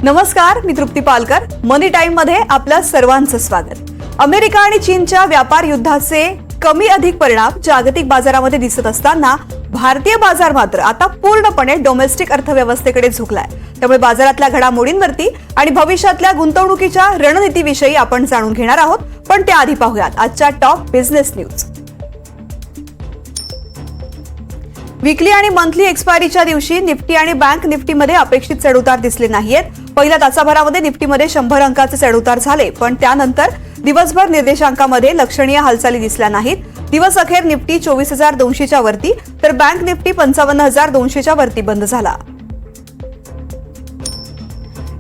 नमस्कार, मी तृप्ती पालकर. मनी टाइम मध्ये आपल्या सर्वांचं स्वागत. अमेरिका आणि चीनच्या व्यापार युद्धाचे कमी अधिक परिणाम जागतिक बाजारामध्ये दिसत असताना भारतीय बाजार मात्र आता पूर्णपणे डोमेस्टिक अर्थव्यवस्थेकडे झुकलाय. त्यामुळे बाजारातल्या घडामोडींवरती आणि भविष्यातल्या गुंतवणुकीच्या रणनीतीविषयी आपण जाणून घेणार आहोत. पण त्याआधी पाहूयात आजच्या टॉप बिझनेस न्यूज. वीकली आणि मंथली एक्सपायरीच्या दिवशी निफ्टी आणि बँक निफ्टीमध्ये अपेक्षित चढउतार दिसले नाहीयेत. पहिल्या तासाभरामध्ये निफ्टीमध्ये 100 अंकाचे चढउतार झाले, पण त्यानंतर दिवसभर निर्देशांकामध्ये लक्षणीय हालचाली दिसल्या नाहीत. दिवस अखेर निफ्टी 24,200च्या वरती तर बँक निफ्टी 55,200च्या वरती बंद झाला.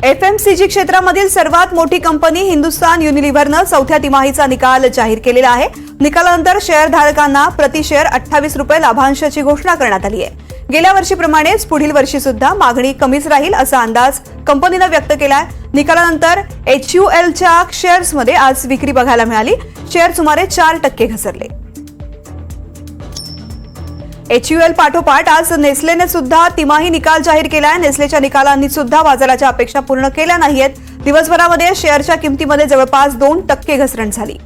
एफएमसीजी क्षेत्रामधील सर्वात मोठी कंपनी हिंदुस्तान युनिलिव्हरनं चौथ्या तिमाहीचा निकाल जाहीर केलेला आहे. निकालानंतर शेअरधारकांना प्रति शेअर 28 रुपये लाभांशाची घोषणा करण्यात आली आहे. गेल्या वर्षीप्रमाणेच पुढील वर्षी सुद्धा मागणी कमीच राहील असा अंदाज कंपनीनं व्यक्त केलाय. निकालानंतर HULच्या शेअर्समध्ये आज विक्री बघायला मिळाली. शेअर सुमारे 4% घसरले. HUL पाठोपाठ आज नेस्लेने सुद्धा तिमाही निकाल जाहीर केलाय. नेस्लेच्या निकालांनी सुद्धा बाजाराच्या अपेक्षा पूर्ण केल्या नाहीयेत. दिवसभरामध्ये शेअरच्या किमतीमध्ये जवळपास 2% घसरण झाली.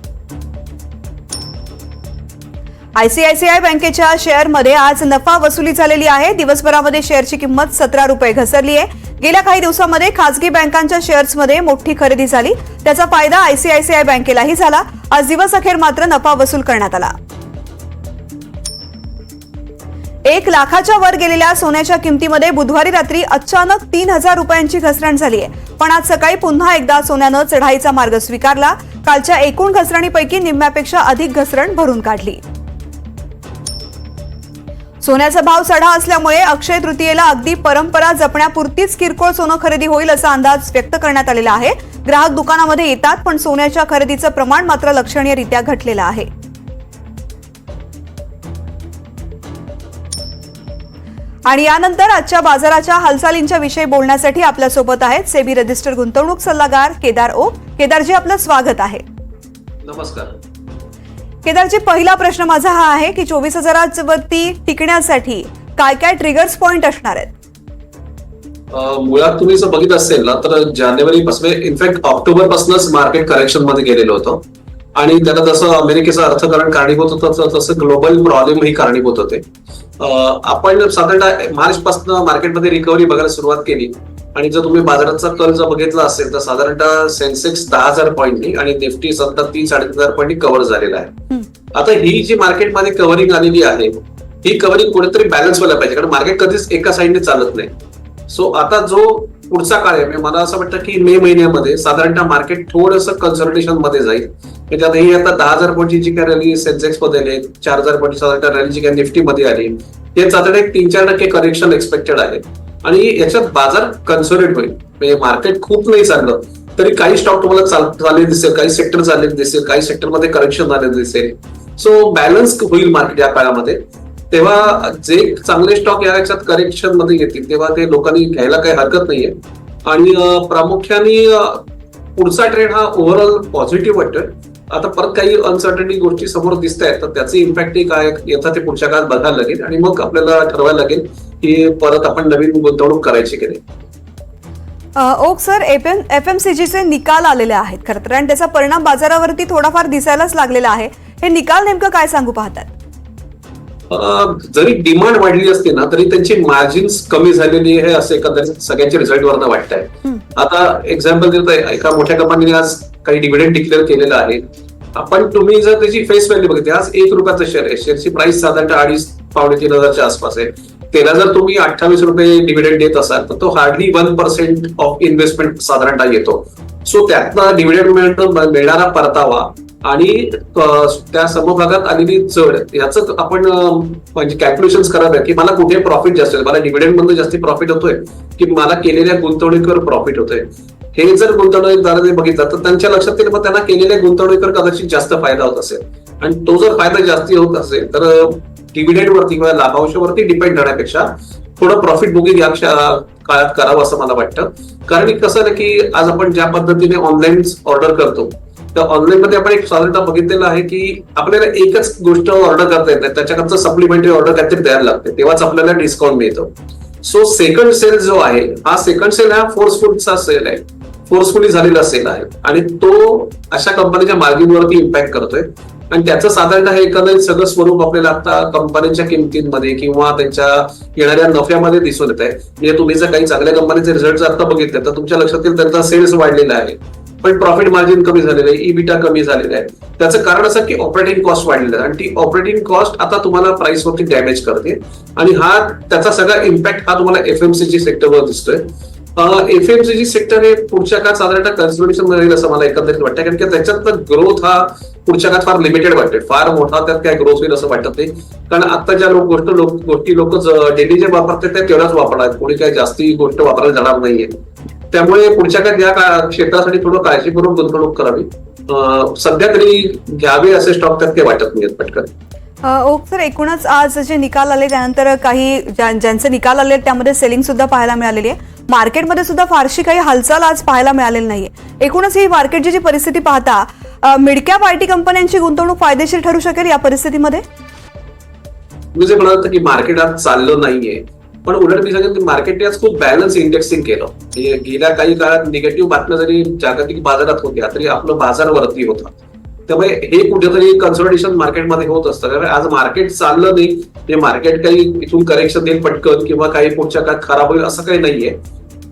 ICICI बँकेच्या शेअरमध्ये आज नफा वसुली झालेली आहे. दिवसभरामध्ये शेअरची किंमत 17 रुपये घसरली आहे. गेल्या काही दिवसांमध्ये खासगी बँकांच्या शेअर्समध्ये मोठी खरेदी झाली. त्याचा फायदा ICICI बँकेलाही झाला. आज दिवस अखेर मात्र नफा वसूल करण्यात आला. 1 लाखाच्या वर गेलेल्या सोन्याच्या किमतीमध्ये बुधवारी रात्री अचानक 3,000 रुपयांची घसरण झाली आहे. पण आज सकाळी पुन्हा एकदा सोन्यानं चढाईचा मार्ग स्वीकारला. कालच्या एकूण घसरणीपैकी निम्म्यापेक्षा अधिक घसरण भरून काढली. सोन्याचा भाव चढा असल्यामुळे अक्षय तृतीयेला अगदी परंपरा जपण्यापुरतीच किरकोळ सोनं खरेदी होईल असा अंदाज व्यक्त करण्यात आलेला आहे. ग्राहक दुकानामध्ये येतात, पण सोन्याच्या खरेदीचं प्रमाण मात्र लक्षणीयरित्या घटलेलं आहे. आणि यानंतर आजच्या बाजाराच्या हालचालींच्या विषयी बोलण्यासाठी आपल्यासोबत आहेत सेबी रजिस्टर गुंतवणूक सल्लागार केदार ओक. केदारजी, आपलं स्वागत आहे. नमस्कार. केदारजी, पहिला प्रश्न माझा हा आहे की 24,000 वरती टिकण्यासाठी काय काय ट्रिगर्स पॉइंट असणार आहेत? मुळात तुम्ही जर बघितलं असेल ना तर जानेवारी पासून, इनफॅक्ट ऑक्टोबर पासूनच मार्केट करेक्शन मध्ये गेलेलं होतं. आणि त्याला जसं अमेरिकेचं अर्थकारण कारणीभूत होतं तसं ग्लोबल प्रॉब्लेम ही कारणीभूत होते. आपण साधारणतः मार्च पासून मार्केटमध्ये रिकव्हरी बघायला सुरुवात केली. आणि जर तुम्ही बाजाराचा कल जर बघितला असेल तर साधारणतः सेन्सेक्स 10,000 पॉईंटनी आणि निफ्टी सध्या 3-3.5 पॉईंटनी कव्हर झालेला आहे. आता ही जी मार्केटमध्ये कव्हरिंग आलेली आहे ही कव्हरिंग कुठेतरी बॅलन्स व्हायला पाहिजे, कारण मार्केट कधीच एका साईडने चालत नाही. सो आता जो पुढचा काळ आहे, मला असं वाटतं की मे महिन्यामध्ये साधारणतः मार्केट थोडंसं कन्सल्टेशन मध्ये जाईल. त्यात ही आता 10,000 पॉईंटची जी काय रॅली सेन्सेक्स मध्ये आली, 4,000 पॉईंट साधारणतः रॅली जी काय निफ्टी मध्ये आली, ते साधारण 3-4% करेक्शन एक्सपेक्टेड आहे. आणि याच्यात बाजार कन्सोलिडेट होईल. म्हणजे मार्केट खूप नाही चाललं तरी काही स्टॉक तुम्हाला चालले दिसेल, काही सेक्टर चालले दिसेल, काही सेक्टरमध्ये करेक्शन झाले दिसेल. सो बॅलन्स होईल मार्केट या काळामध्ये. तेव्हा जे चांगले स्टॉक याच्यात करेक्शन मध्ये येतील तेव्हा ते लोकांनी घ्यायला काही हरकत नाहीये. आणि प्रामुख्याने पुढचा ट्रेंड हा ओव्हरऑल पॉझिटिव्ह वाटतोय. आता परत काही अनसर्टनिटी गोष्टी समोर दिसत आहेत, तर त्याचे इम्पॅक्ट काय येतात ते पुढच्या काळात बघायला लागेल. आणि मग आपल्याला ठरवायला लागेल की परत आपण नवीन गुंतवणूक करायची की नाही. ओक सर, FMCGचे निकाल आलेले आहेत खरं तर, आणि त्याचा परिणाम बाजारावरती थोडाफार दिसायलाच लागलेला आहे. हे निकाल नेमकं काय सांगू पाहतात? जरी डिमांड वाढली असते ना तरी त्यांची मार्जिन्स कमी झालेली आहे असं एकंदरीत सगळ्यांच्या रिझल्टवरनं वाटतंय. आता एक्झाम्पल देत आहे, एका मोठ्या कंपनीने आज काही डिव्हिडंड डिक्लेअर केलेलं आहे. आपण तुम्ही जर त्याची फेस व्हॅल्यू बघितली, आज 1 रुपयाचं शेअर आहे. शेअरची प्राइस साधारणतः 2,500-3,000च्या आसपास आहे. त्याला जर तुम्ही 28 रुपये डिव्हिडंड देत असाल तर तो हार्डली 1% ऑफ इन्व्हेस्टमेंट साधारणतः येतो. सो त्यातनं डिव्हिडंड मिळणारा परतावा आणि त्या समभागात आलेली चढ याचं आपण म्हणजे कॅल्क्युलेशन करावं की मला कुठे प्रॉफिट जास्त होईल, मला डिव्हिडंड मध्ये जास्त प्रॉफिट होतोय की मला केलेल्या गुंतवणुकीवर प्रॉफिट होतोय. हे जर गुंतवणूकदारांनी बघितलं तर त्यांच्या लक्षात येईल मग त्यांना केलेल्या गुंतवणुकीवर कदाचित जास्त फायदा होत असेल. आणि तो जर फायदा जास्ती होत असेल तर डिव्हिडंड वरती किंवा लाभांशावरती डिपेंड राहण्यापेक्षा थोडं प्रॉफिट बुकिंग या काळात करावं असं मला वाटतं. कारण कसं आहे की आज आपण ज्या पद्धतीने ऑनलाईन ऑर्डर करतो तर ऑनलाईन मध्ये आपण एक साधारणतः बघितलेलं आहे की आपल्याला एकच गोष्ट ऑर्डर करता येत नाही, त्याच्याकडचं सप्लिमेंटरी ऑर्डर काहीतरी द्यायला लागते, तेव्हाच आपल्याला डिस्काउंट मिळतो. सो सेकंड सेल जो आहे, हा सेकंड सेल हा फोर्सफुलचा सेल आहे, फोर्सफुली झालेला सेल आहे आणि तो अशा कंपनीच्या मार्जिनवरती इम्पॅक्ट करतोय. आणि त्याचं साधारणतः हे एकंदरीत सगळं स्वरूप आपल्याला आता कंपनीच्या किमतींमध्ये किंवा त्यांच्या येणाऱ्या नफ्यामध्ये दिसून येत आहे. म्हणजे तुम्ही जर काही चांगल्या कंपनीचे रिझल्ट आता बघितले तर तुमच्या लक्षात येईल त्यांचा सेल्स वाढलेला आहे, पण प्रॉफिट मार्जिन कमी झालेलं आहे, इबिटा कमी झालेलं आहे. त्याचं कारण असं की ऑपरेटिंग कॉस्ट वाढलेलं आहे आणि ती ऑपरेटिंग कॉस्ट आता तुम्हाला प्राइसवरती डॅमेज करते आणि हा त्याचा सगळा इम्पॅक्ट हा तुम्हाला एफएमसीजी सेक्टरवर दिसतोय. एफएमसीजी सेक्टर हे पुढच्या काळात साधारणतः कन्सोलिडेशन मध्ये राहील असं मला एकंदरीत वाटतं, कारण की त्याच्यात ग्रोथ हा पुढच्या काळात फार लिमिटेड वाटते, फार मोठा त्यात काय ग्रोथ होईल असं वाटत नाही. कारण आता ज्या गोष्टी लोक डेली जे वापरतात त्या तेवढ्याच वापरणार, कोणी काही जास्ती गोष्ट वापरायला जाणार नाहीये. त्यामुळे पुढच्या काळात या क्षेत्रासाठी थोडं काळजीपूर्वक गुंतवणूक करावी. सध्या तरी घ्यावे असे स्टॉक त्यात काही वाटत नाहीत पटकन. ओक सर, एकूणच आज जे निकाल आले त्यानंतर काही ज्यांचे निकाल आले त्यामध्ये सेलिंग सुद्धा पाहायला मिळालेली आहे. मार्केटमध्ये सुद्धा फारशी काही हालचाल आज पाहायला मिळालेली नाहीये. एकूणच ही मार्केटची जी परिस्थिती पाहता मिड कॅप आयटी कंपन्यांची गुंतवणूक फायदेशीर ठरू शकेल या परिस्थितीमध्ये? मी जे म्हणत की मार्केट आज चाललं नाहीये, पण उलट मी सांगेन की मार्केटने आज खूप बॅलन्स इंडेक्सिंग केलं. गेल्या काही काळात निगेटिव्ह बातम्या जरी जागतिक बाजारात होत्या तरी आपलं बाजार वरती होता. त्यामुळे हे कुठेतरी कन्सोलिडेशन मार्केटमध्ये होत असतं. त्यामुळे आज मार्केट चाललं नाही, ते मार्केट काही इथून करेक्शन देईल पटकन किंवा काही पुढच्या काळात खराब होईल असं काही नाहीये.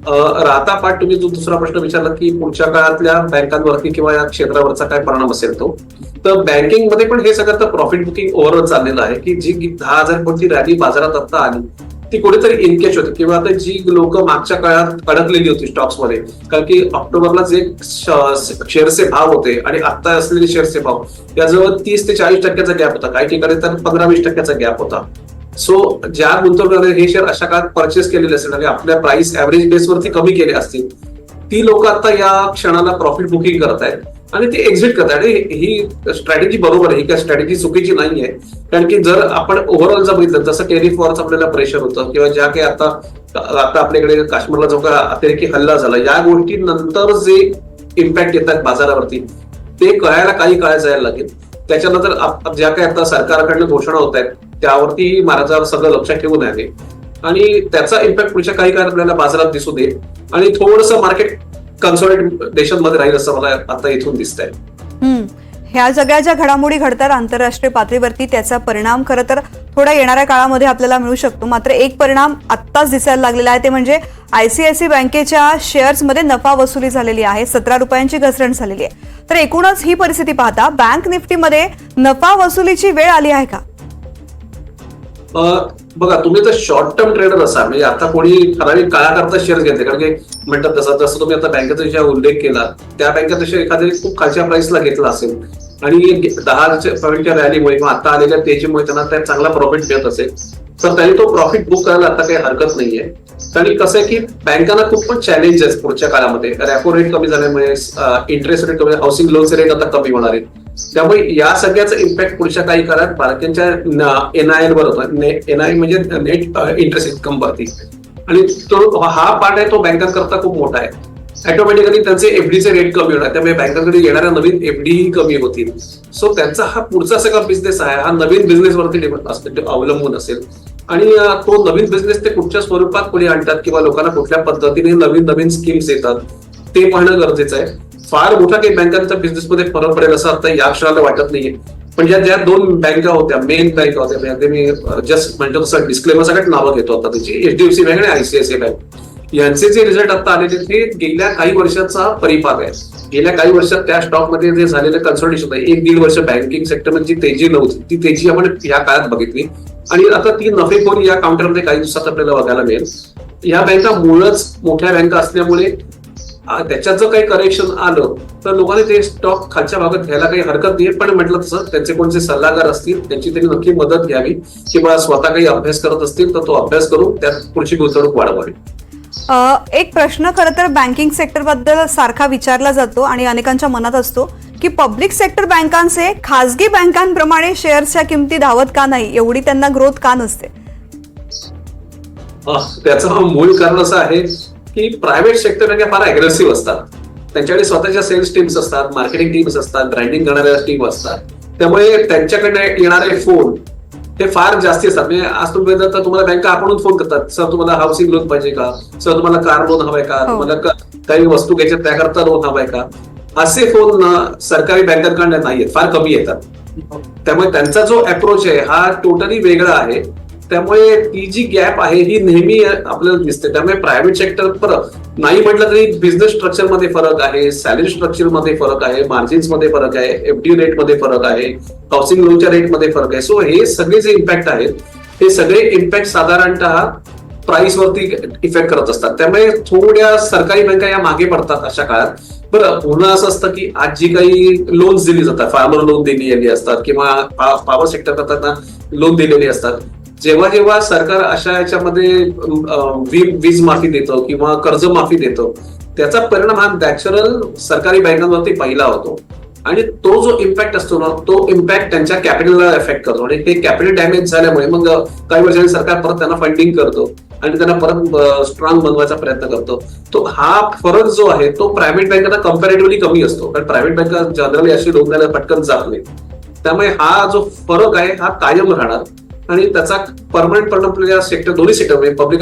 राहता पाठ तुम्ही जो दुसरा प्रश्न विचारला की पुढच्या काळातल्या बँकांवरती किंवा या क्षेत्रावरचा काय परिणाम असेल तो, तर बँकिंग मध्ये पण हे सगळं तर प्रॉफिट बुकिंग ओव्हरऑल चाललेलं आहे की जी 10,000 कोटी रॅली बाजारात आता आली ती कुठेतरी इनकॅच होती किंवा आता जी लोक मागच्या काळात अडकलेली होती स्टॉक्स मध्ये, कारण की ऑक्टोबरला जे शेअरचे भाव होते आणि आता असलेले शेअरचे भाव याजवळ 30 ते 40% गॅप होता, काही ठिकाणी तर 15-20% गॅप होता. सो ज्या गुंतवणूकदारांनी हे शेअर अशा काळात परचेस केलेले असेल आणि आपल्या प्राइस ऍव्हरेज बेसवरती कमी केले असतील, ती लोक आता या क्षणाला प्रॉफिट बुकिंग करतायत आणि ते एक्झिट करतात. आणि ही स्ट्रॅटेजी बरोबर आहे, ही काय स्ट्रॅटेजी चुकीची नाहीये. कारण की जर आपण ओव्हरऑल जर बघितलं जसं टेरिफ वॉरचं आपल्याला प्रेशर होतं किंवा ज्या काही आता आपल्याकडे काश्मीरला जो काही अतिरेकी हल्ला झाला, या गोष्टी नंतर जे इम्पॅक्ट येतात बाजारावरती ते कळायला काही काळ जायला लागेल. त्याच्यानंतर ज्या काही आता सरकारकडनं घोषणा होत आहेत त्यावरती महाराजांवर सगळं लक्ष ठेवून आहे आणि त्याचा इम्पॅक्ट पुढच्या काही काळात आपल्याला बाजारात दिसू दे आणि थोडंसं मार्केट कन्सोलिडेशन मध्ये राहील असं मला आता इथून दिसतंय. ह्या सगळ्या ज्या घडामोडी घडतात आंतरराष्ट्रीय पातळीवरती त्याचा परिणाम खरं तर थोडा येणाऱ्या काळामध्ये आपल्याला मिळू शकतो. मात्र एक परिणाम आत्ताच दिसायला लागलेला आहे ते म्हणजे आयसीआयसी बँकेच्या शेअर्समध्ये नफा वसुली झालेली आहे, 17 रुपयांची घसरण झालेली आहे. तर एकूणच ही परिस्थिती पाहता बँक निफ्टीमध्ये नफा वसुलीची वेळ आली आहे का? बघा, तुम्ही तर शॉर्ट टर्म ट्रेडर असा, म्हणजे आता कोणी ठराविक काळाकरता शेअर घेते, कारण की म्हणतात जसं तुम्ही आता बँकेचा विषय उल्लेख केला त्या बँकेचा शेअर एखाद्या खूप खालच्या प्राइसला घेतला असेल आणि 10% रॅलीमुळे किंवा आता आलेल्या तेजीमुळे त्यांना त्या चांगला प्रॉफिट मिळत असेल तर त्यांनी तो प्रॉफिट बुक करायला आता काही हरकत नाहीये. कारण कसं आहे की बँकांना खूप पण चॅलेंजेस पुढच्या काळामध्ये, रेपो रेट कमी झाल्यामुळे इंटरेस्ट रेट कमी, हाऊसिंग लोनचे रेट आता कमी होणार आहेत. त्यामुळे या सगळ्याचा इम्पॅक्ट पुढच्या काही काळात बँकेच्या एनआय वर होतो. एनआय म्हणजे नेट इंटरेस्ट इन्कम वरती, आणि तो हा पार्ट आहे तो बँकांकरता खूप मोठा आहे. ऑटोमॅटिकली त्यांचे एफडीचे रेट कमी होणार, त्यामुळे बँकांकडे येणाऱ्या नवीन एफडी कमी होतील. सो त्यांचा हा पुढचा सगळा बिझनेस आहे हा नवीन बिझनेस वरती अवलंबून असेल आणि तो नवीन बिझनेस ते कुठच्या स्वरूपात पुढे आणतात किंवा लोकांना कुठल्या पद्धतीने नवीन स्कीम्स येतात ते पाहणं गरजेचं आहे. फार मोठा काही बँकांच्या बिझनेसमध्ये फरक पडेल असं आता या क्षणाला वाटत नाहीये. पण ज्या 2 बँका होत्या, मेन बँका होत्या, मी जस्ट म्हणतो तसं डिस्क्लेमर सगळ्यात नावं घेतो आता त्याची, एचडीएफसी बँक आणि आयसीआयसीआय बँक, यांचे जे रिझल्ट आता आलेले ते गेल्या काही वर्षाचा परिपाक आहे. गेल्या काही वर्षात त्या स्टॉकमध्ये जे झालेलं कन्सोलिडेशन आहे, 1-1.5 वर्ष बँकिंग सेक्टरमध्ये जी तेजी नव्हती ती तेजी आपण या काळात बघितली आणि आता ती नफेखोरी या काउंटरमध्ये काही दिवसात आपल्याला बघायला मिळेल. या बँका मुळच मोठ्या बँका असल्यामुळे त्याच्यात जर काही करेक्शन आलं तर लोकांनी ते स्टॉक खालच्या भागात घ्यायला काही हरकत नाही. पण म्हटलं तसं त्यांचे कोणते सल्लागार असतील त्यांची त्यांनी नक्की मदत घ्यावी किंवा स्वतः काही अभ्यास करत असतील तर तो अभ्यास करून त्यात पुढची गुंतवणूक वाढवावी. एक प्रश्न खरं तर बँकिंग सेक्टर बद्दल सारखा विचारला जातो आणि अनेकांच्या मनात असतो की पब्लिक सेक्टर बँकांचे खासगी बँकांप्रमाणे शेअर्सच्या किमती धावत का नाही, एवढी त्यांना ग्रोथ का नसते? त्याचं मूळ कारण असं आहे की प्रायव्हेट सेक्टर बँका फार अग्रेसिव्ह असतात. त्यांच्याकडे स्वतःच्या सेल्स टीम्स असतात, मार्केटिंग टीम्स असतात, ब्रँडिंग करणाऱ्या टीम असतात. त्यामुळे त्यांच्याकडे येणारे फोन हे फार जास्ती असतात. म्हणजे आज तुम्ही तर तुम्हाला बँका आपणच फोन करतात, सर तुम्हाला हाऊसिंग लोन पाहिजे का, सर तुम्हाला कार लोन हवाय का, तुम्हाला काही वस्तू घ्यायच्या त्याकरता लोन हवाय का, असे फोन सरकारी बँकांकडे नाहीयेत, फार कमी येतात. त्यामुळे त्यांचा जो अप्रोच आहे हा टोटली वेगळा आहे. त्यामुळे ती जी गॅप आहे ही नेहमी आपल्याला दिसते. त्यामुळे प्रायव्हेट सेक्टर परत नाही म्हटलं तरी बिझनेस स्ट्रक्चर मध्ये फरक आहे, सॅलरी स्ट्रक्चर मध्ये फरक आहे, मार्जिन्स मध्ये फरक आहे, एफडी रेट मध्ये फरक आहे, हाऊसिंग लोनच्या रेट मध्ये फरक आहे. सो हे सगळे जे इम्पॅक्ट आहेत हे सगळे इम्पॅक्ट साधारणतः प्राइस वरती इफेक्ट करत असतात. त्यामुळे थोड्या सरकारी बँका या मागे पडतात अशा काळात. बरं, पुन्हा असं असतं की आज जी काही लोन्स दिली जातात, फार्मर लोन दिलेली असतात किंवा पॉवर सेक्टर करताना लोन दिलेली असतात, जेव्हा जेव्हा सरकार अशा याच्यामध्ये वीज माफी देतं किंवा कर्ज माफी देतं, त्याचा परिणाम हा नॅचरल सरकारी बँकांवरती पहिला होतो. आणि तो जो इम्पॅक्ट असतो ना, तो इम्पॅक्ट त्यांच्या कॅपिटलला इफेक्ट करतो. आणि ते कॅपिटल डॅमेज झाल्यामुळे मग काही वर्षांनी सरकार परत त्यांना फंडिंग करतो आणि त्यांना परत स्ट्रॉंग बनवायचा प्रयत्न करतो. तो हा फरक जो आहे तो प्रायव्हेट बँकांना कम्पॅरेटिव्हली कमी असतो, कारण प्रायव्हेट बँका जनरली अशी लोन द्यायला पटकन जात नाही. त्यामुळे हा जो फरक आहे हा कायम राहणार आणि त्याचा परमनंट परिणाम आपल्या सेक्टर, दोन्ही सेक्टर म्हणजे पब्लिक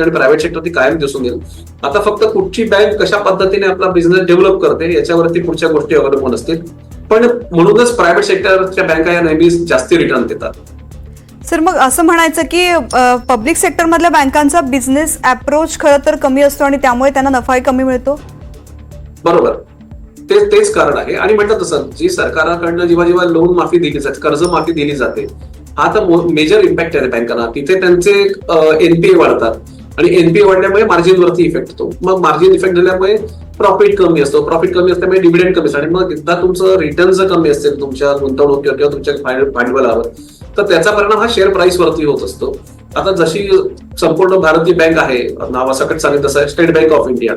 आणि प्रायव्हेट सेक्टर ती कायम दिसून येईल. आता फक्त कुठची बँक कशा पद्धतीने आपला बिझनेस डेव्हलप करते याच्यावरती पुढच्या गोष्टी अवलंबून असतील. पण म्हणूनच प्रायव्हेट सेक्टरच्या बँका या नेहमी जास्ती रिटर्न देतात. सर, मग असं म्हणायचं की पब्लिक सेक्टर मधल्या बँकांचा बिझनेस अप्रोच खरं तर कमी असतो आणि त्यामुळे त्यांना नफाही कमी मिळतो. बरोबर, तेच कारण आहे. आणि म्हणतात तसं जी सरकारकडनं जेव्हा जेव्हा लोन माफी दिली जाते, कर्ज माफी दिली जाते, हा तर मेजर इम्पॅक्ट आहे बँकांना. तिथे त्यांचे एनपीए वाढतात आणि एनपीए वाढल्यामुळे मार्जिनवरती इफेक्ट होतो. मग मार्जिन इफेक्ट झाल्यामुळे प्रॉफिट कमी असतो, प्रॉफिट कमी असल्यामुळे डिव्हिडंड कमी असतो आणि मग एकदा तुमचं रिटर्न जर कमी असेल तुमच्या गुंतवणुकीवर किंवा तुमच्या भांडवलावर, तर त्याचा परिणाम हा शेअर प्राइस वरती होत असतो. आता जशी संपूर्ण भारतीय बँक आहे, नावासकट सांगितलं तसं स्टेट बँक ऑफ इंडिया,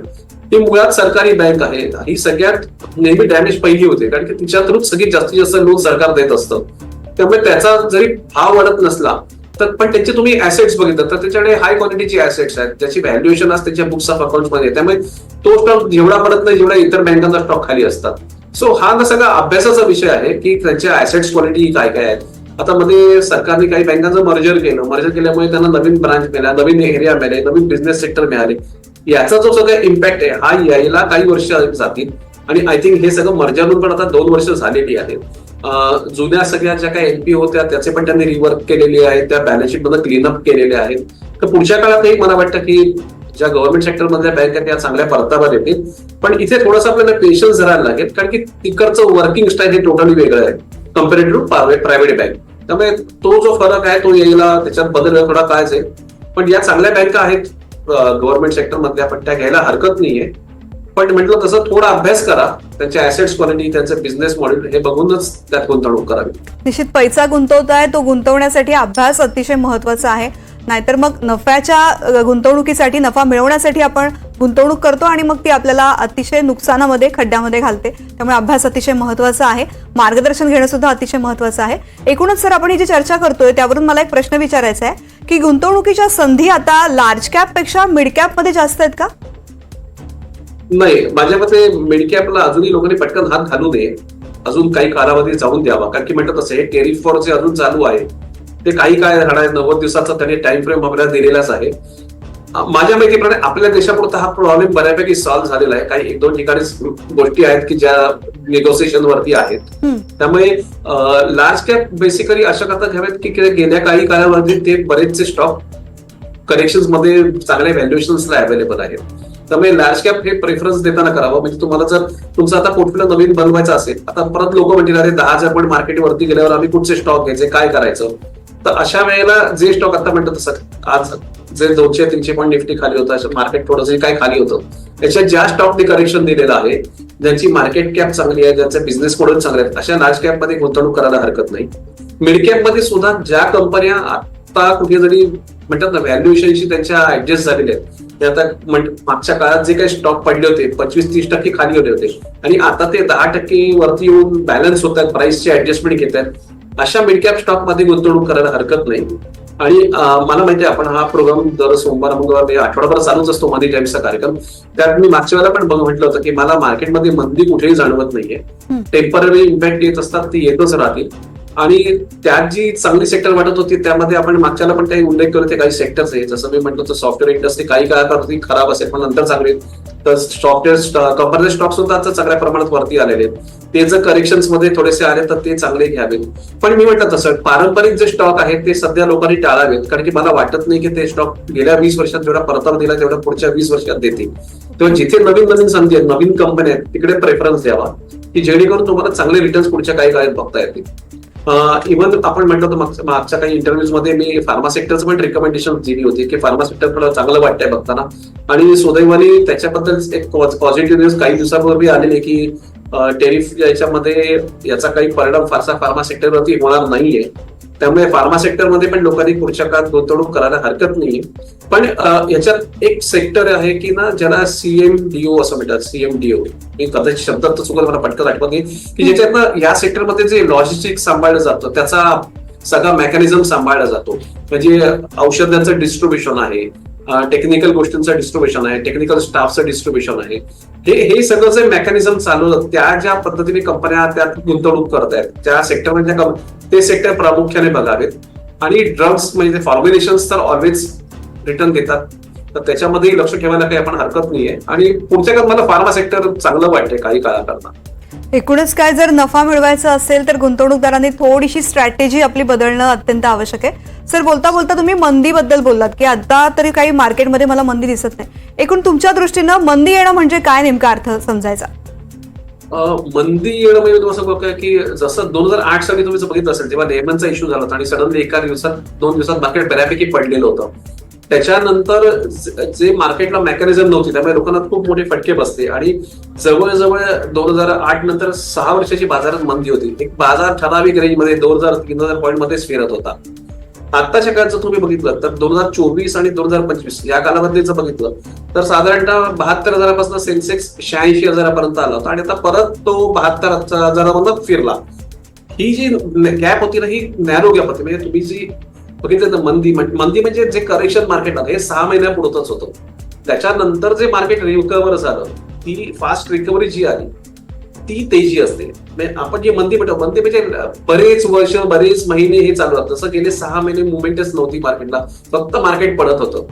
ही मुळात सरकारी बँक आहे. ही सगळ्यात नेहमी डॅमेज पहिली होते, कारण की तिच्या थ्रू सगळी जास्तीत जास्त लोन सरकार देत असतं. त्यामुळे त्याचा जरी भाव वाढत नसला तर पण त्यांचे तुम्ही ऍसेट्स बघितलं तर त्याच्याकडे हाय क्वालिटीची ऍसेट्स आहेत, ज्याची व्हॅल्युएशन असते त्यांच्या बुक्स ऑफ अकाउंट मध्ये. त्यामुळे तो स्टॉक जेवढा पडत नाही जेवढा इतर बँकांचा स्टॉक खाली असतात. सो हा सगळा अभ्यासाचा विषय आहे की त्यांच्या ऍसेट्स क्वालिटी काय काय आहेत. आता मध्ये सरकारने काही बँकांचं मर्जर केल्यामुळे त्यांना नवीन ब्रांच मिळाल्या, नवीन एरिया मिळाले, नवीन बिझनेस सेक्टर मिळाले. याचा जो सगळा इम्पॅक्ट आहे हा यायला काही वर्ष जातील. आणि आय थिंक हे सगळं मर्जरहून पण आता 2 वर्ष झालेली आहेत. जुन्या सगळ्या ज्या काही एनपी होत्या त्याचे पण त्यांनी रिवर्क केलेले आहेत, त्या बॅलन्स शीट मध्ये क्लीनअप केलेले आहेत. तर पुढच्या काळातही मला वाटतं की ज्या गव्हर्नमेंट सेक्टर मधल्या बँका त्या चांगल्या परतावा देतील. पण इथे थोडंसं आपल्याला पेशन्स राहायला लागेल, कारण की तिकडचं वर्किंग स्टाईल हे टोटली वेगळं आहे कम्पेरेटिव्ह टू प्रायव्हेट बँक. त्यामुळे तो जो फरक आहे तो यायला, त्याच्यात बदल थोडा कायच आहे. पण या चांगल्या बँका आहेत गव्हर्नमेंट सेक्टर मधल्या, पण त्या घ्यायला हरकत नाहीये. पण म्हटलं तसं थोडा अभ्यास करा, त्यांच्या ऍसेट्स क्वालिटी, त्यांचं बिझनेस मॉडेल हे बघूनच त्यात गुंतवणूक करावी. निश्चित पैसा गुंतवताय तो गुंतवण्यासाठी अभ्यास अतिशय महत्वाचा आहे. नाहीतर मग नफ्याच्या गुंतवणुकीसाठी, नफा मिळवण्यासाठी आपण गुंतवणूक करतो आणि मग ती आपल्याला अतिशय नुकसानामध्ये, खड्ड्यामध्ये घालते. त्यामुळे अभ्यास अतिशय महत्वाचा आहे, मार्गदर्शन घेणं सुद्धा अतिशय महत्वाचं आहे. एकूणच सर, आपण ही जी चर्चा करतोय त्यावरून मला एक प्रश्न विचारायचा आहे की गुंतवणुकीच्या संधी आता लार्ज कॅप पेक्षा मिड कॅप मध्ये जास्त आहेत का? नाही, माझ्या मते मिड कॅपला अजूनही लोकांनी पटकन हात घालू नये, अजून काही कालावधी जाऊन द्यावा. कारण की म्हणतात तसं हे टेरिफ वॉर जे अजून चालू आहे ते काही काय राहणार, 90 दिवसाचा त्यांनी टाइम फ्रेम आपल्याला दिलेलाच आहे. माझ्या माहितीप्रमाणे आपल्या देशापुरता हा प्रॉब्लेम बऱ्यापैकी सॉल्व्ह झालेला आहे. काही 1-2 ठिकाणी गोष्टी आहेत की ज्या निगोसिएशन वरती आहेत. त्यामुळे लार्ज कॅप बेसिकली अशा करता घ्यावेत की गेल्या काही काळामध्ये ते बरेचसे स्टॉक करेक्शन मध्ये चांगल्या व्हॅल्युएशन्सला अवेलेबल आहेत. त्यामुळे लार्ज कॅप हे प्रेफरन्स देताना करावं. म्हणजे तुम्हाला जर तुमचा आता पोर्टफोलिओ नवीन बनवायचा असेल, आता परत लोक म्हणतील अरे 10,000 पॉईंट मार्केटवरती गेल्यावर आम्ही कुठचे स्टॉक घ्यायचे, काय करायचं. तर अशा वेळेला जे स्टॉक आता म्हणतात तसं आज जे 200-300 पॉईंट निफ्टी खाली होतं, मार्केट थोडंसं काय खाली होतं, त्याच्यात ज्या स्टॉकने करेक्शन दिलेलं आहे, ज्यांची मार्केट कॅप चांगली आहे, ज्यांचे बिझनेस मॉडेल चांगले आहेत, अशा लार्ज कॅप मध्ये गुंतवणूक करायला हरकत नाही. मिड कॅप मध्ये सुद्धा ज्या कंपन्या आता कुठे जरी म्हणतात ना व्हॅल्युएशनशी त्यांच्या ऍडजस्ट झालेल्या आहेत, ते आता मागच्या काळात जे काही स्टॉक पडले होते 25-30% खाली होते आणि आता ते 10% वरती येऊन बॅलन्स होत आहेत, प्राइसचे ऍडजस्टमेंट घेत आहेत. अशा मिड कॅप स्टॉक मध्ये गुंतवणूक करायला हरकत नाही. आणि मला माहिती आहे आपण हा प्रोग्राम दर सोमवार मंगळवार आठवडाभर चालूच असतो मनी टाइम्सचा कार्यक्रम. त्यात मी मागच्या वेळेला पण म्हटलं होतं की मला मार्केटमध्ये मंदी कुठेही जाणवत नाहीये. टेम्पररी इम्पॅक्ट येत असतात, ती येतच राहतील. आणि त्यात जी चांगली सेक्टर वाटत होती त्यामध्ये आपण मागच्याला पण काही उल्लेख करतो काही सेक्टर्स आहे, जसं मी म्हटलं तर सॉफ्टवेअर इंडस्ट्री काही काळात खराब असेल पण नंतर चांगली, तर सॉफ्टवेअर कंपनीचे स्टॉक सुद्धा आता चांगल्या प्रमाणात वरती आलेले आहेत. ते जर करेक्शन्स मध्ये थोडेसे आले तर ते चांगले घ्यावेत. पण मी म्हटलं तसं पारंपरिक जे स्टॉक आहेत ते सध्या लोकांनी टाळावेत, कारण की मला वाटत नाही की ते स्टॉक गेल्या 20 वर्षात जेवढा परतावा दिला तेवढा पुढच्या 20 वर्षात देतील. तेव्हा जिथे नवीन संधी आहेत, नवीन कंपन्या आहेत, तिकडे प्रेफरन्स द्यावा की जेणेकरून तुम्हाला चांगले रिटर्न्स पुढच्या काही काळात बघता येतील. इव्हन आपण म्हटलं तर मागच्या काही इंटरव्ह्यूज मध्ये मी फार्मा सेक्टरचं पण रिकमेंडेशन दिली होती की फार्मा सेक्टर चांगलं वाटतंय बघताना, आणि सुदैवाने त्याच्याबद्दल एक पॉझिटिव्ह न्यूज काही दिवसापूर्वी आलेली आहे की टेरिफ याच्यामध्ये याचा काही परिणाम फारसा फार्मा सेक्टरवरती होणार नाहीये. त्यामुळे फार्मा सेक्टरमध्ये पण लोकांनी पुढच्या काळात गुंतवणूक करायला हरकत नाहीये. पण याच्यात एक सेक्टर आहे की ना ज्याला CMDO असं म्हणतात, CMDO मी कदाचित शब्दात तर चुकलं, मला पटकन आठवत नाही, की ज्याच्यात या सेक्टरमध्ये जे लॉजिस्टिक्स सांभाळलं जातं त्याचा सगळा मेकॅनिझम सांभाळला जातो. म्हणजे औषधांचं डिस्ट्रीब्युशन आहे, टेक्निकल गोष्टींचं डिस्ट्रीब्युशन आहे, टेक्निकल स्टाफचं डिस्ट्रीब्युशन आहे, हे सगळं जे मेकॅनिझम चालवलं त्या ज्या पद्धतीने कंपन्या त्यात गुंतवणूक करत आहेत त्या सेक्टरमध्ये ते सेक्टर प्रामुख्याने बघावेत. आणि ड्रग्स म्हणजे फॉर्म्युलेशन्स तर ऑलवेज रिटर्न देतात, तर त्याच्यामध्येही लक्ष ठेवायला काही आपण हरकत नाहीये. आणि पुढच्या काळात मला फार्मा सेक्टर चांगलं वाटतंय काही काळाकरता. एकूणच काय, जर नफा मिळवायचा असेल तर गुंतवणूकदारांनी थोडीशी स्ट्रॅटेजी आपली बदलणं अत्यंत आवश्यक आहे. सर, बोलता बोलता तुम्ही मंदीबद्दल बोललात की आता तरी काही मार्केटमध्ये मला मंदी दिसत नाही. एकूण तुमच्या दृष्टीनं मंदी येणं म्हणजे काय नेमका अर्थ समजायचा? मंदी येणं म्हणजे तुम्हाला असं बघा की जसं 2008 साली तुम्ही बघितलं असेल जेव्हा लेमनचा इश्यू झाला होता आणि सडनली एका दिवसात 2 दिवसात मार्केट बऱ्यापैकी पडलेलं होतं. त्याच्यानंतर जे मार्केटला मेकॅनिझम नव्हती त्यामुळे लोकांना खूप मोठे फटके बसले आणि जवळजवळ 2008 नंतर 6 वर्षाची बाजारात मंदी होती. एक बाजार ठराविक रेंजमध्ये 2000-3000 पॉईंट मध्येच फिरत होता. आत्ताच्या काळात जर तुम्ही बघितलं तर 2024 आणि 2025 या कालावधीचं बघितलं तर साधारणतः 72,000 सेन्सेक्स 86,000 आला होता आणि आता परत तो 72,000 फिरला. ही जी गॅप होती ना ही नॅरो गॅप होती. म्हणजे तुम्ही जी बघितलं तर मंदी म्हणजे जे करेक्शन मार्केट आलं हे 6 महिन्यापुरतच होतं. त्याच्यानंतर जे मार्केट रिकव्हर झालं ती फास्ट रिकव्हरी जी आली ती तेजी असते. आपण जे मंदी म्हणजे बरेच वर्ष बरेच महिने हे चालू राहतं. जसं गेले 6 महिने मुवमेंटच नव्हती मार्केटला, फक्त मार्केट पडत होतं.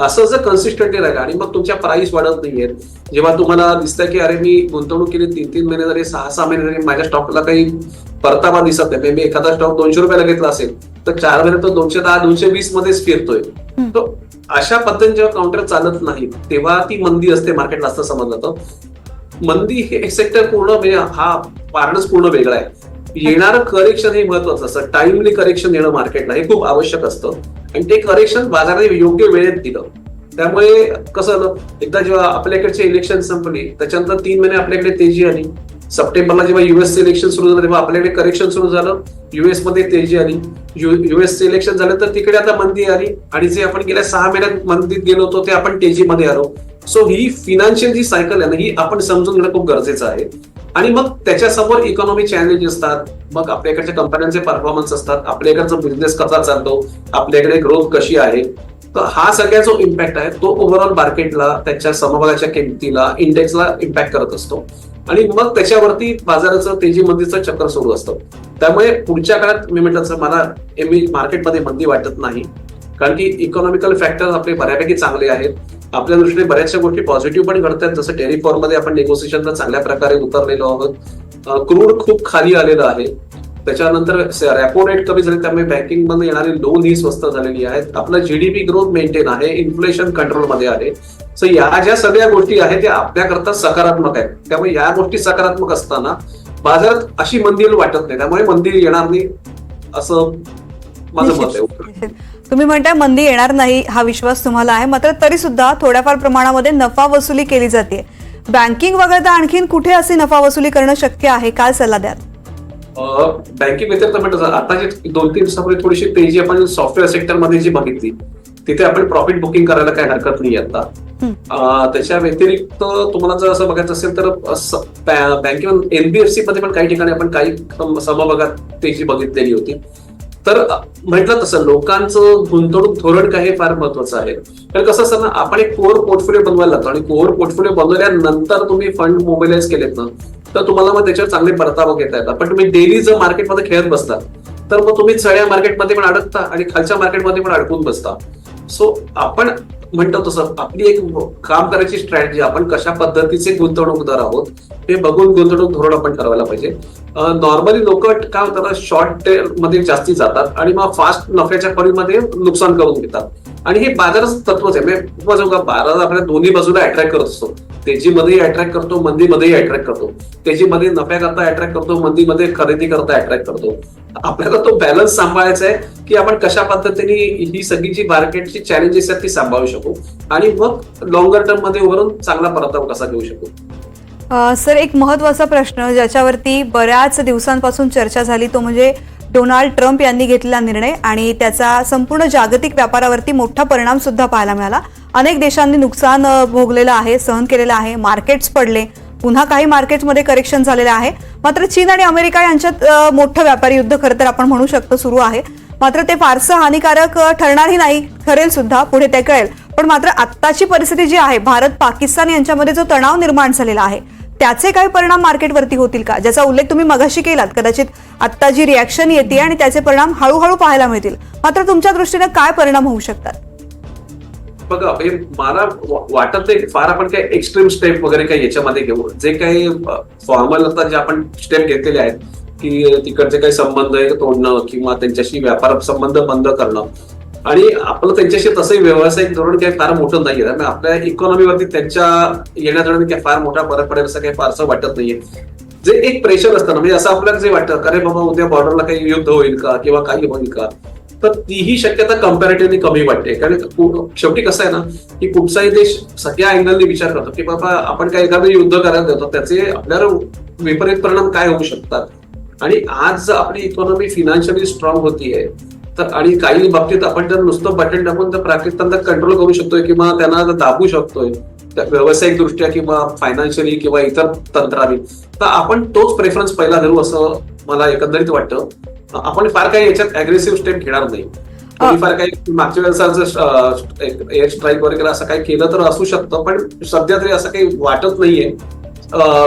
असं जर कन्सिस्टंटली राहिलं आणि मग तुमच्या प्राइस वाढत नाहीयेत, जेव्हा तुम्हाला दिसतं की अरे मी गुंतवणूक केली 3-3 महिने झाले 6-6 महिने झाले माझ्या स्टॉकला काही परतावा दिसत नाही, मी एखादा स्टॉक 200 रुपयाला घेतला असेल तर 4 महिने तो 210-220 मध्येच फिरतोय. तो अशा पद्धतीने जेव्हा काउंटर चालत नाही तेव्हा ती मंदी असते मार्केटला असं समजलं जातं. मंदी हे सेक्टर पूर्ण म्हणजे हा पार्टच पूर्ण वेगळा आहे. येणारं करेक्शन हे महत्वाचं असतं. टाइमली करेक्शन येणं मार्केटला हे खूप आवश्यक असतं आणि ते करेक्शन बाजाराने योग्य वेळेत दिलं. त्यामुळे कसं एकदा जेव्हा आपल्याकडचे इलेक्शन संपली त्याच्यानंतर 3 महिने आपल्याकडे तेजी आली. सप्टेंबरला जेव्हा युएसचे इलेक्शन सुरू झालं तेव्हा आपल्याकडे करेक्शन सुरू झालं, युएस मध्ये तेजी आली. युएसचे इलेक्शन झालं तर तिकडे आता मंदी आली आणि जे आपण गेल्या 6 महिन्यात मंदीत गेलो होतो ते आपण तेजीमध्ये आलो. सो ही फिनान्शियल जी सायकल आहे ना ही आपण समजून घेणं खूप गरजेचं आहे. आणि मग त्याच्यासमोर इकॉनॉमी चॅलेंज असतात, मग आपल्याकडच्या कंपन्यांचे परफॉर्मन्स असतात, आपल्याकडचा बिझनेस कसा चालतो, आपल्याकडे ग्रोथ कशी आहे. तर हा सगळ्या जो इम्पॅक्ट आहे तो ओव्हरऑल मार्केटला त्याच्या समभागाच्या किमतीला इंडेक्सला इम्पॅक्ट करत असतो आणि मग त्याच्यावरती बाजाराचं तेजी मंदीचं चक्र सुरू असतं. त्यामुळे पुढच्या काळात मी म्हटलं मला मार्केटमध्ये मंदी वाटत नाही, कारण की इकॉनॉमिकल फॅक्टर आपले बऱ्यापैकी चांगले आहेत. आपल्या दृष्टीने बऱ्याचशा गोष्टी पॉझिटिव्ह पण घडतात. जसं टेरिफ वॉरमध्ये आपण नेगोसिएशनला चांगल्या प्रकारे उतरलेलो आहोत. क्रूड खूप खाली आलेलं आहे. त्याच्यानंतर रेपो रेट कमी झाले त्यामुळे बँकिंग मध्ये येणारी लोन ही स्वस्त झालेली आहेत. आपलं जीडीपी ग्रोथ मेंटेन आहे, इन्फ्लेशन कंट्रोलमध्ये आहे. सो या ज्या सगळ्या गोष्टी आहेत त्या आपल्याकरता सकारात्मक आहेत. त्यामुळे या गोष्टी सकारात्मक असताना बाजारात अशी मंदी वाटत नाही, त्यामुळे मंदी येणार नाही असं माझं मत आहे. तुम्ही म्हणताय मंदी येणार नाही हा विश्वास तुम्हाला आहे, मात्र तरी सुद्धा थोड्याफार प्रमाणामध्ये नफा वसुली केली जाते. बँकिंग वगळता आणखीन कुठे अशी नफा वसुली करणं शक्य आहे, काय सल्ला द्याल? बँकिंग व्यतिरिक्त म्हणतात आता जे 2-3 दिवसापूर्वी थोडीशी तेजी आपण सॉफ्टवेअर सेक्टरमध्ये जी बघितली तिथे आपण प्रॉफिट बुकिंग करायला काही हरकत नाही आता. त्याच्या व्यतिरिक्त तुम्हाला जर असं बघायचं असेल तर बँकेमध्ये एनबीएफसी मध्ये पण काही ठिकाणी आपण काही समभागात तेजी बघितलेली होती. तर म्हटलं तसं लोकांचं गुंतवणूक धोरण काय हे फार महत्वाचं आहे. कारण कसं असतं ना आपण एक कोर पोर्टफोलिओ बनवायला लागतो आणि कोर पोर्टफोलिओ बनवल्यानंतर तुम्ही फंड मोबिलाइज केलेत ना तर तुम्हाला मग त्याच्यावर चांगले परतावा घेता येतात. पण तुम्ही डेली जर मार्केटमध्ये खेळत बसतात तर मग तुम्ही चढ्या मार्केटमध्ये पण अडकता आणि खालच्या मार्केटमध्ये पण अडकून बसता. सो आपण म्हणतो तसं आपली एक काम करायची स्ट्रॅटेजी, आपण कशा पद्धतीचे गुंतवणूकदार आहोत हे बघून गुंतवणूक धोरण आपण ठरवायला पाहिजे. नॉर्मली लोक काय होतात, शॉर्ट टेल मध्ये जास्ती जातात आणि मग फास्ट नफ्याच्या परीमध्ये नुकसान करून घेतात. आणि हे बाजाराचं तत्वच आहे. म्हणजे बाजार आपल्या दोन्ही बाजूला अट्रॅक्ट करत असतो. तेजीमध्येही अट्रॅक्ट करतो, मंदीमध्येही अट्रॅक्ट करतो. तेजीमध्ये नफ्या करता अट्रॅक्ट करतो, मंदीमध्ये खरेदी करता अट्रॅक्ट करतो. आपल्याला तो बॅलन्स सांभाळायचा आहे की आपण कशा पद्धतीने ही सगळी जी मार्केटची चॅलेंजेस आहेत ती सांभाळू शकू आणि मग लॉंगर टर्म मध्ये उभारून चांगला परतावा कसा घेऊ शकू. सर, एक महत्वाचा प्रश्न ज्याच्यावरती बऱ्याच दिवसांपासून चर्चा झाली तो म्हणजे डोनाल्ड ट्रम्प यांनी घेतलेला निर्णय आणि त्याचा संपूर्ण जागतिक व्यापारावरती मोठा परिणाम सुद्धा पाहायला मिळाला. अनेक देशांनी नुकसान भोगलेलं आहे, सहन केलेलं आहे, मार्केट्स पडले, पुन्हा काही मार्केटमध्ये करेक्शन झालेलं आहे. मात्र चीन आणि अमेरिका यांच्यात मोठं व्यापारी युद्ध खरं तर आपण म्हणू शकतो सुरू आहे. मात्र ते फारसं हानिकारक ठरणारही नाही, ठरेल सुद्धा, पुढे ते कळेल. पण मात्र आत्ताची परिस्थिती जी आहे, भारत पाकिस्तान यांच्यामध्ये जो तणाव निर्माण झालेला आहे त्याचे काही परिणाम मार्केटवरती होतील का, ज्याचा उल्लेख तुम्ही मगाशी केलात. कदाचित आत्ता जी रिॲक्शन येते आणि त्याचे परिणाम हळूहळू पाहायला मिळतील. मात्र तुमच्या दृष्टीने काय परिणाम होऊ शकतात? बघा, हे मला वाटत नाही फार आपण काही एक्स्ट्रीम स्टेप वगैरे काही याच्यामध्ये घेऊ. जे काही फॉर्मल आता जे आपण स्टेप घेतलेले आहेत की तिकडचे काही संबंध तोडणं किंवा त्यांच्याशी व्यापार संबंध बंद करणं आणि आपलं त्यांच्याशी तसंही व्यावसायिक धोरण काही फार मोठं नाहीये. आपल्या इकॉनॉमीवरती त्यांच्या येण्या जाण्याने काही फार मोठा फरक पडेल असं काही फारसं वाटत नाहीये. जे एक प्रेशर असतं ना, म्हणजे असं आपल्याला जे वाटतं अरे बाबा उद्या बॉर्डरला काही युद्ध होईल का किंवा काही होईल का, तर तीही शक्यता कम्पॅरेटिव्हली कमी वाटते. कारण शेवटी कसं आहे ना की कुठचाही देश सगळ्या अँगलने विचार करतो की बाबा आपण काही एखादं युद्ध करायला देतो त्याचे आपल्याला विपरीत परिणाम काय होऊ शकतात. आणि आज आपली इकॉनॉमी फिनान्शियली स्ट्रॉंग होतीये तर आणि काही बाबतीत आपण जर नुसतं बटन दाबून तर पाकिस्तानला कंट्रोल करू शकतोय किंवा त्यांना दाबू शकतोय व्यावसायिक दृष्ट्या किंवा फायनान्शियली किंवा इतर तंत्राने, तर आपण तोच प्रेफरन्स पहिला धरू असं मला एकंदरीत वाटतं. आपण फार काही याच्यात अग्रेसिव्ह स्टेप घेणार नाही. फार काही मागच्या वेळेस एअर स्ट्राईक वगैरे असं काही केलं तर असू शकतं, पण सध्या तरी असं काही वाटत नाहीये.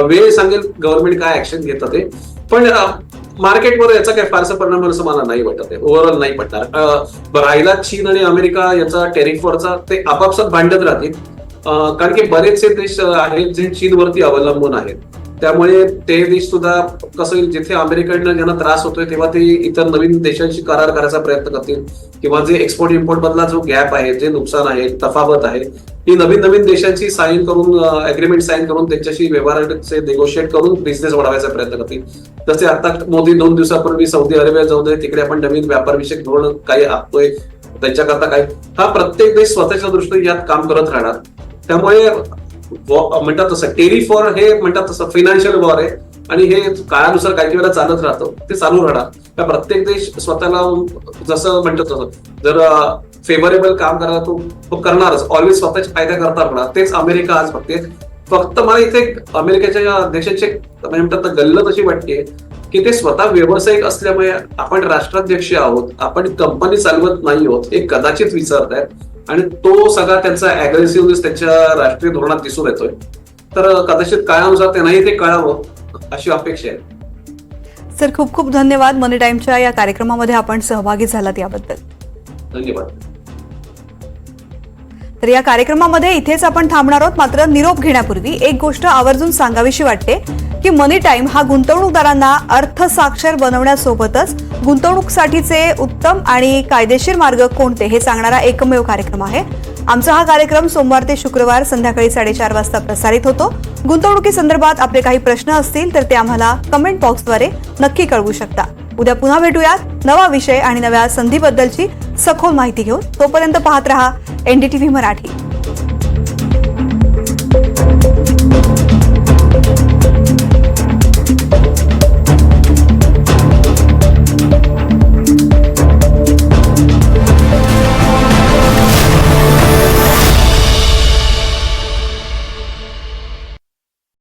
वेळ सांगेल गव्हर्नमेंट काय ऍक्शन घेतं ते. पण मार्केटवर याचा काही फारसा परिणाम असं मला नाही वाटत आहे, ओव्हरऑल नाही पडणार. राहिला चीन आणि अमेरिका याचा टेरिफवरचा, ते आपापसात भांडत राहतील. कारण की बरेचसे देश आहेत जे चीनवरती अवलंबून आहेत. त्यामुळे ते देश सुद्धा कसं होईल, जिथे अमेरिकेकडनं ज्यांना त्रास होतोय तेव्हा ते इतर नवीन देशांशी करार करायचा प्रयत्न करतील किंवा जे एक्सपोर्ट इम्पोर्ट मधला जो गॅप आहे, जे नुकसान आहे, तफावत आहे, ही नवीन नवीन देशांची साईन करून अग्रीमेंट साईन करून त्यांच्याशी व्यवहाराचे नेगोशिएट करून बिझनेस वाढवायचा प्रयत्न करतील. जसे आता मोदी 2 दिवसापूर्वी सौदी अरेबिया जाऊन तिकडे आपण नवीन व्यापार विषयक धोरण काही आखतोय त्यांच्याकरता काय, हा प्रत्येक देश स्वतःच्या दृष्टीने यात काम करत राहणार. त्यामुळे म्हणतात तसं टेरिफ वॉर हे म्हणतात तसं फायनान्शियल वॉर आहे आणि हे काळानुसार काही वेळा चालत राहतं, ते चालू राहणार. प्रत्येक देश स्वतःला जसं म्हणतात तसं जर फेवरेबल काम करायला तो करणारच, ऑलवेज स्वतःचे फायदा करता राहणार. तेच अमेरिका आज बघते. फक्त मला इथे अमेरिकेच्या देशाचे म्हणतात गल्लत अशी वाटते की ते स्वतः व्यावसायिक असल्यामुळे आपण राष्ट्राध्यक्ष आहोत, आपण कंपनी चालवत नाही आहोत हे कदाचित विसरतायत आणि तो सगळा त्यांचा अग्रेसिव्हनेस त्यांच्या राष्ट्रीय धोरणात दिसून येतोय. तर कदाचित काळानुसार त्यांनाही ते कळावं अशी अपेक्षा आहे. सर, खूप खूप धन्यवाद. मनी टाइमच्या या कार्यक्रमामध्ये आपण सहभागी झालात याबद्दल. धन्यवाद. तर या कार्यक्रमामध्ये इथेच आपण थांबणार आहोत. मात्र निरोप घेण्यापूर्वी एक गोष्ट आवर्जून सांगावीशी वाटते की मनी टाइम हा गुंतवणूकदारांना अर्थसाक्षर बनवण्यासोबतच गुंतवणूकसाठीचे उत्तम आणि कायदेशीर मार्ग कोणते हे सांगणारा एकमेव कार्यक्रम आहे. आमचा हा कार्यक्रम सोमवार ते शुक्रवार संध्याकाळी 4:30 वाजता प्रसारित होतो. गुंतवणुकीसंदर्भात आपले काही प्रश्न असतील तर ते आम्हाला कमेंट बॉक्सद्वारे नक्की कळवू शकता. उद्या पुन्हा भेटूयात नवा विषय आणि नव्या संधीबद्दलची सखोल माहिती घेऊन. तोपर्यंत पाहत रहा NDTV मराठी.